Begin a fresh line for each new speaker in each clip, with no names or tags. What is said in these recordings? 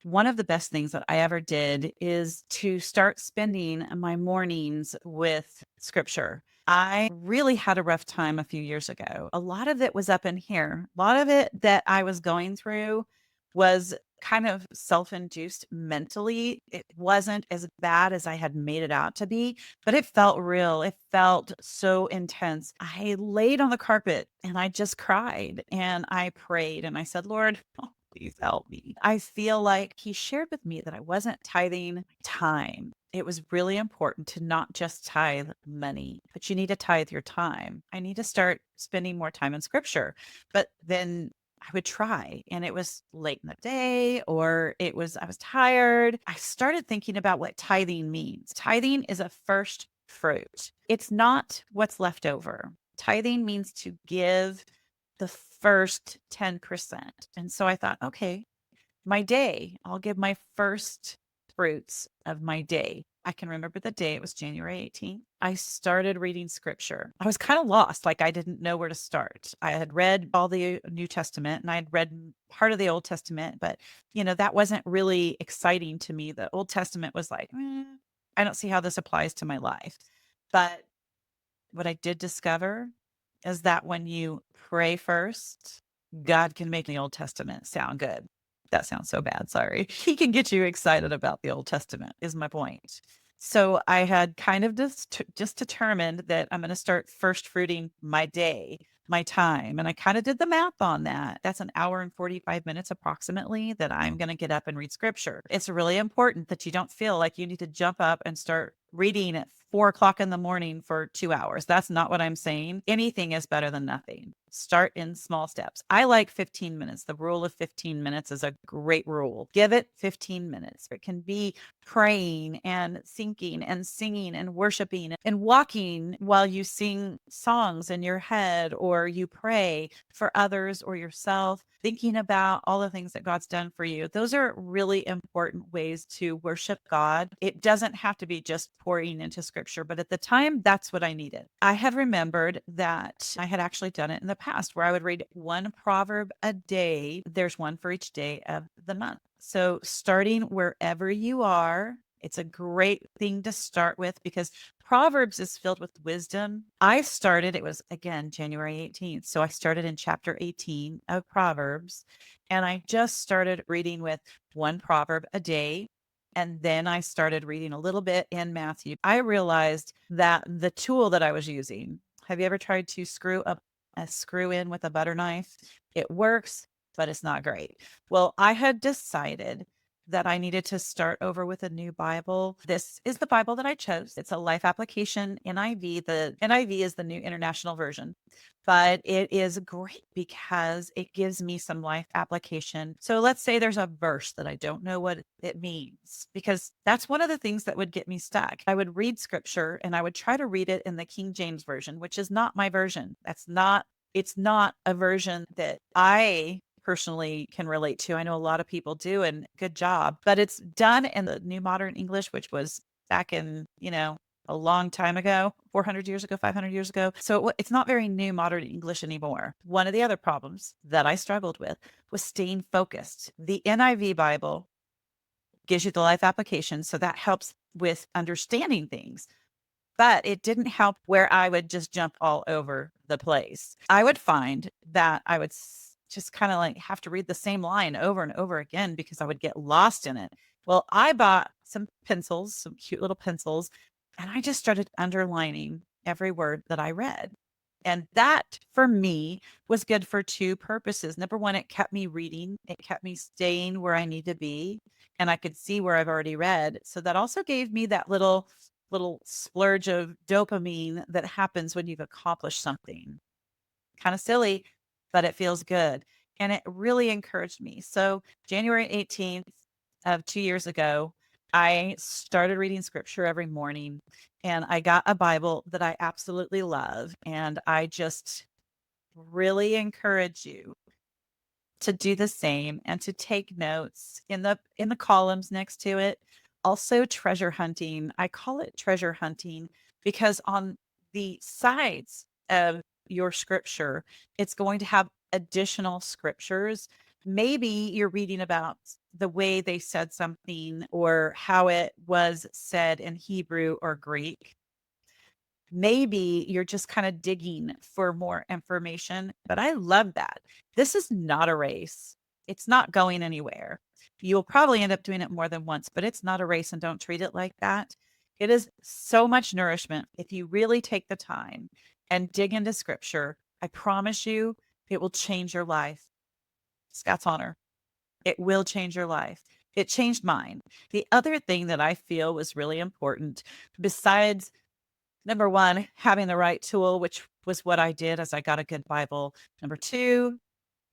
One of the best things that I ever did is to start spending my mornings with scripture. I really had a rough time a few years ago. A lot of it was up in here. A lot of it that I was going through was kind of self induced mentally. It wasn't as bad as I had made it out to be, but it felt real. It felt so intense. I laid on the carpet and I just cried and I prayed and I said, Lord, please help me. I feel like he shared with me that I wasn't tithing time. It was really important to not just tithe money, but you need to tithe your time. I need to start spending more time in scripture. But then I would try and it was late in the day or I was tired. I started thinking about what tithing means. Tithing is a first fruit. It's not what's left over. Tithing means to give the first 10%. And so I thought, okay, my day, I'll give my first fruits of my day. I can remember the day, it was January 18th. I started reading scripture. I was kind of lost, like I didn't know where to start. I had read all the New Testament and I had read part of the Old Testament, but that wasn't really exciting to me. The Old Testament was like, I don't see how this applies to my life. But what I did discover is that when you pray first, God can make the Old Testament sound good. That sounds so bad. Sorry. He can get you excited about the Old Testament, is my point. So I had kind of just determined that I'm going to start first fruiting my day, my time. And I kind of did the math on that. That's an hour and 45 minutes approximately that I'm going to get up and read scripture. It's really important that you don't feel like you need to jump up and start reading at 4 o'clock in the morning for 2 hours. That's not what I'm saying. Anything is better than nothing. Start in small steps. I like 15 minutes. The rule of 15 minutes is a great rule. Give it 15 minutes. It can be praying and thinking and singing and worshiping and walking while you sing songs in your head or you pray for others or yourself, thinking about all the things that God's done for you. Those are really important ways to worship God. It doesn't have to be just pouring into scripture, but at the time, that's what I needed. I had remembered that I had actually done it in the past where I would read one proverb a day. There's one for each day of the month. So starting wherever you are, it's a great thing to start with because Proverbs is filled with wisdom. It was again January 18th. So I started in chapter 18 of Proverbs and I just started reading with one proverb a day. And then I started reading a little bit in Matthew. I realized that the tool that I was using, have you ever tried to screw up a screw in with a butter knife? It works, but it's not great. Well, I had decided that I needed to start over with a new Bible. This is the Bible that I chose. It's a life application NIV. The NIV is the New International Version, but it is great because it gives me some life application. So let's say there's a verse that I don't know what it means, because that's one of the things that would get me stuck. I would read scripture and I would try to read it in the King James Version, which is not my version. It's not a version that I personally can relate to. I know a lot of people do, and good job, but it's done in the New Modern English, which was back in, a long time ago, 400 years ago, 500 years ago. So it's not very new modern English anymore. One of the other problems that I struggled with was staying focused. The NIV Bible gives you the life application, so that helps with understanding things. But it didn't help where I would just jump all over the place. I would find that I would just kind of like have to read the same line over and over again because I would get lost in it. Well, I bought some pencils, some cute little pencils, and I just started underlining every word that I read. And that for me was good for two purposes. Number one, it kept me reading, it kept me staying where I need to be, and I could see where I've already read. So that also gave me that little splurge of dopamine that happens when you've accomplished something. Kind of silly, but it feels good. And it really encouraged me. So January 18th of 2 years ago, I started reading scripture every morning and I got a Bible that I absolutely love. And I just really encourage you to do the same and to take notes in the columns next to it. Also treasure hunting. I call it treasure hunting because on the sides of your scripture, it's going to have additional scriptures Maybe you're reading about the way they said something or how it was said in Hebrew or Greek. Maybe you're just kind of digging for more information, but I love that. This is not a race. It's not going anywhere. You'll probably end up doing it more than once, but it's not a race and don't treat it like that. It is so much nourishment if you really take the time and dig into scripture. I promise you, it will change your life. Scott's honor. It will change your life. It changed mine. The other thing that I feel was really important, besides number one, having the right tool, which was what I did as I got a good Bible. Number two,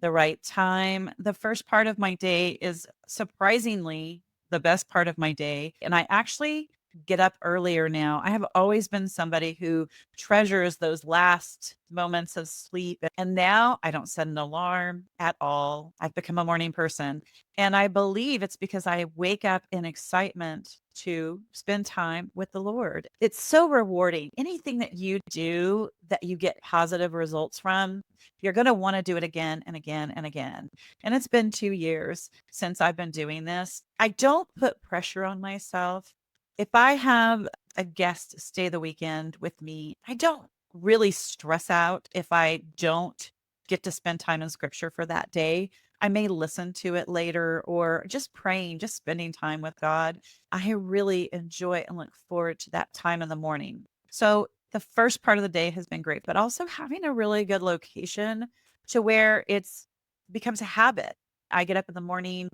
the right time. The first part of my day is surprisingly the best part of my day. And I actually get up earlier now. I have always been somebody who treasures those last moments of sleep. And now I don't set an alarm at all. I've become a morning person. And I believe it's because I wake up in excitement to spend time with the Lord. It's so rewarding. Anything that you do that you get positive results from, you're going to want to do it again and again and again. And it's been 2 years since I've been doing this. I don't put pressure on myself. If I have a guest stay the weekend with me, I don't really stress out if I don't get to spend time in scripture for that day. I may listen to it later or just praying, just spending time with God. I really enjoy and look forward to that time in the morning. So the first part of the day has been great, but also having a really good location to where it's becomes a habit. I get up in the morning,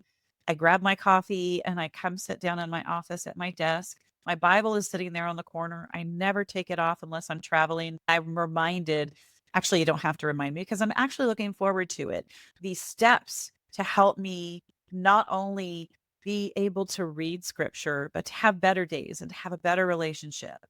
I grab my coffee, and I come sit down in my office at my desk. My Bible is sitting there on the corner. I never take it off unless I'm traveling. I'm reminded, actually, you don't have to remind me because I'm actually looking forward to it. These steps to help me not only be able to read scripture, but to have better days and to have a better relationship.